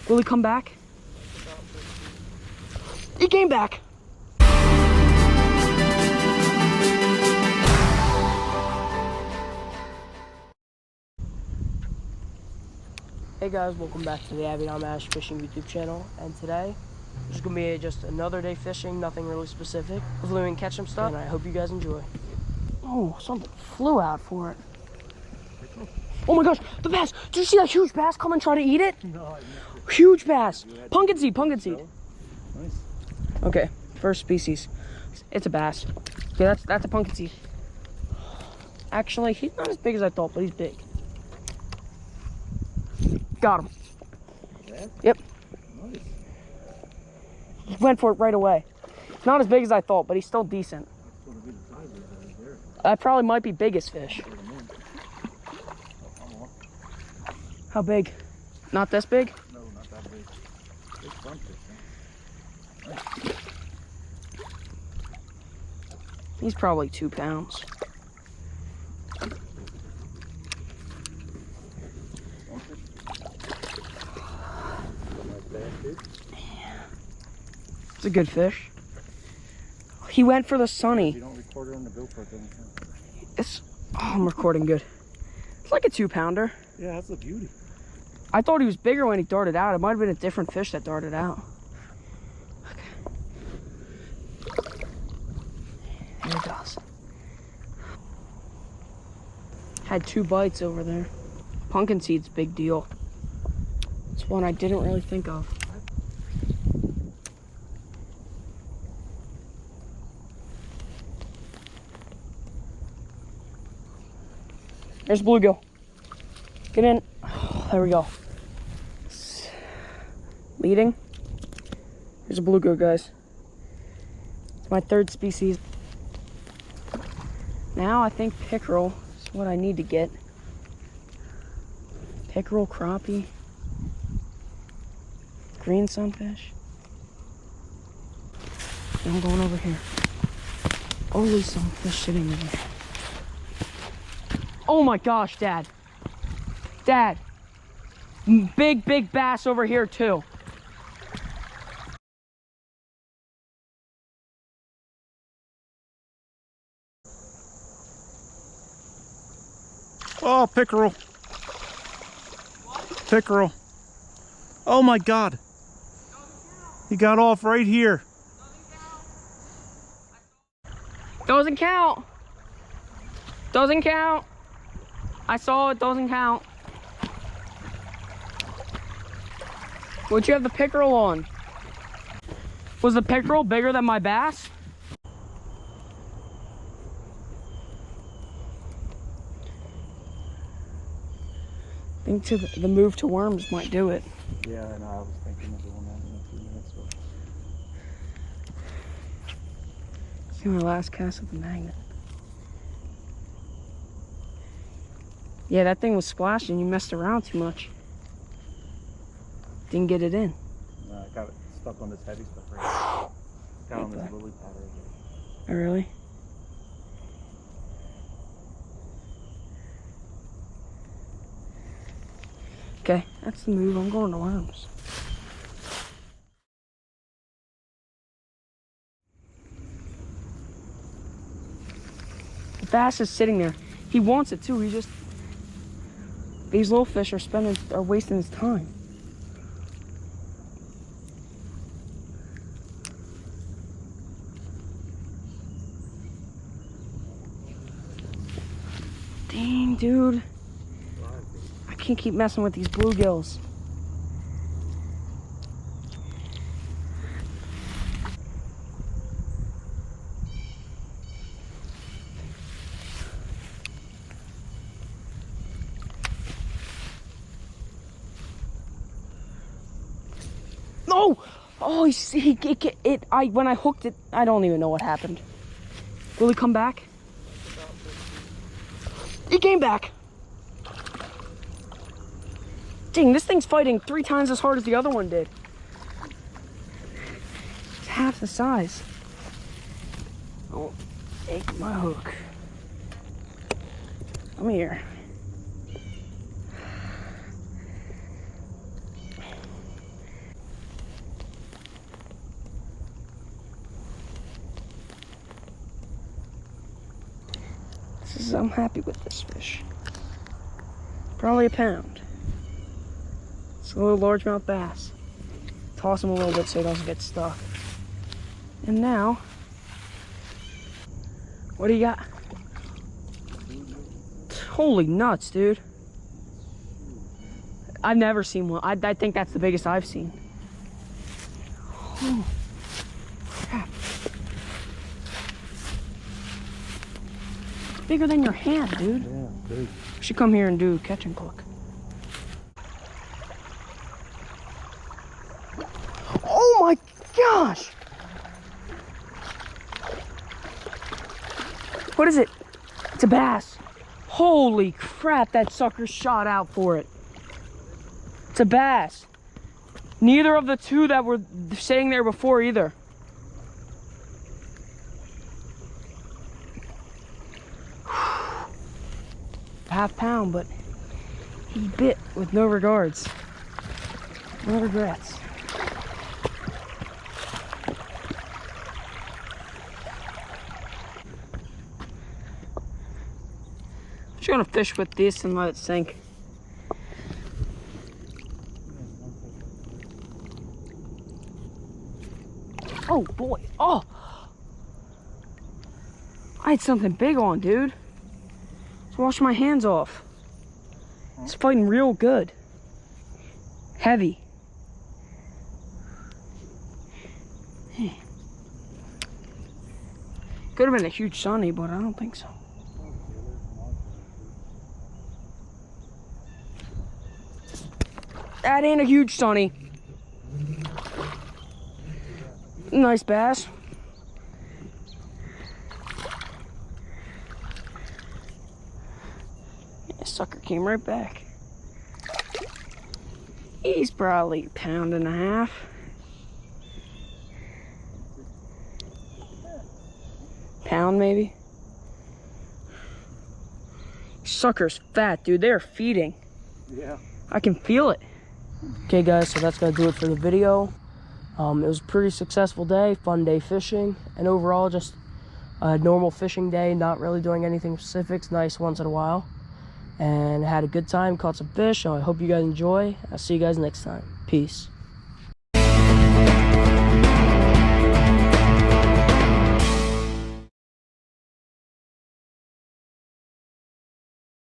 Will he come back? He came back. Hey guys, welcome back to the Avid Ash Fishing YouTube channel. And today, it's gonna be just another day fishing, nothing really specific. Hopefully we can catch some stuff, and I hope you guys enjoy. Oh, something flew out for it. Oh my gosh, the bass! Did you see that huge bass come and try to eat it? No, I missed it. Huge bass. Pumpkinseed, pumpkinseed. Nice. Okay, first species. It's a bass. Okay, that's a pumpkinseed. Actually, he's not as big as I thought, but he's big. Got him. Yeah? Yep. Nice. He went for it right away. Not as big as I thought, but he's still decent. That probably might be biggest fish. How big? Not this big? No, not that big. It's fun fishing. He's probably 2 pounds. It's a good fish. He went for the sunny. If you don't record it on the GoPro, it doesn't count. I'm recording good. It's like a 2-pounder. Yeah, that's a beauty. I thought he was bigger when he darted out. It might have been a different fish that darted out. Okay. There he goes. Had 2 bites over there. Pumpkinseed's big deal. It's one I didn't really think of. There's bluegill. Get in. Oh, there we go. Leading. There's a bluegill, guys. It's my 3rd species. Now I think pickerel is what I need to get. Pickerel, crappie, green sunfish. And I'm going over here. Only some fish sitting over here. Oh my gosh, Dad. Dad. Big bass over here too. Oh, pickerel. What? Pickerel. Oh my God. He got off right here. Doesn't count. Doesn't count. I saw it, doesn't count. What'd you have the pickerel on? Was the pickerel bigger than my bass? I think the move to worms might do it. Yeah, and I was thinking of doing that in a few minutes. So. See my last cast with the magnet. Yeah, that thing was splashing. You messed around too much. Didn't get it in. No, I got it stuck on this heavy stuff right now. Got on this lily pad right here. Oh, really? Okay, that's the move. I'm going to worms. The bass is sitting there. He wants it too. These little fish are wasting his time. Dang, dude. I can't keep messing with these bluegills. No! Oh, when I hooked it, I don't even know what happened. Will he come back? He came back. Dang, this thing's fighting 3 times as hard as the other one did. It's half the size. Oh, take my hook. Come here. I'm happy with this fish. Probably a pound. It's a little largemouth bass. Toss him a little bit so he doesn't get stuck. And now, what do you got? Holy nuts, dude. I've never seen one. I think that's the biggest I've seen. Oh, crap. It's bigger than your hand, dude. Yeah, big. We should come here and do catch and cook. Oh my gosh! What is it? It's a bass. Holy crap, that sucker shot out for it. It's a bass. Neither of the two that were sitting there before either. Half pound, but he bit with no regards. No regrets. I'm just gonna fish with this and let it sink. Oh boy, oh! I had something big on, dude. Let's wash my hands off. It's fighting real good. Heavy. Could have been a huge sunny, but I don't think so. That ain't a huge sunny. Nice bass. Yeah, sucker came right back. He's probably a pound and a half. Pound maybe. Sucker's fat, dude. They're feeding. Yeah. I can feel it. Okay guys, so that's gonna do it for the video. It was a pretty successful day, fun day fishing, and overall just a normal fishing day, not really doing anything specific, nice once in a while. And had a good time, caught some fish, so I hope you guys enjoy. I'll see you guys next time. Peace.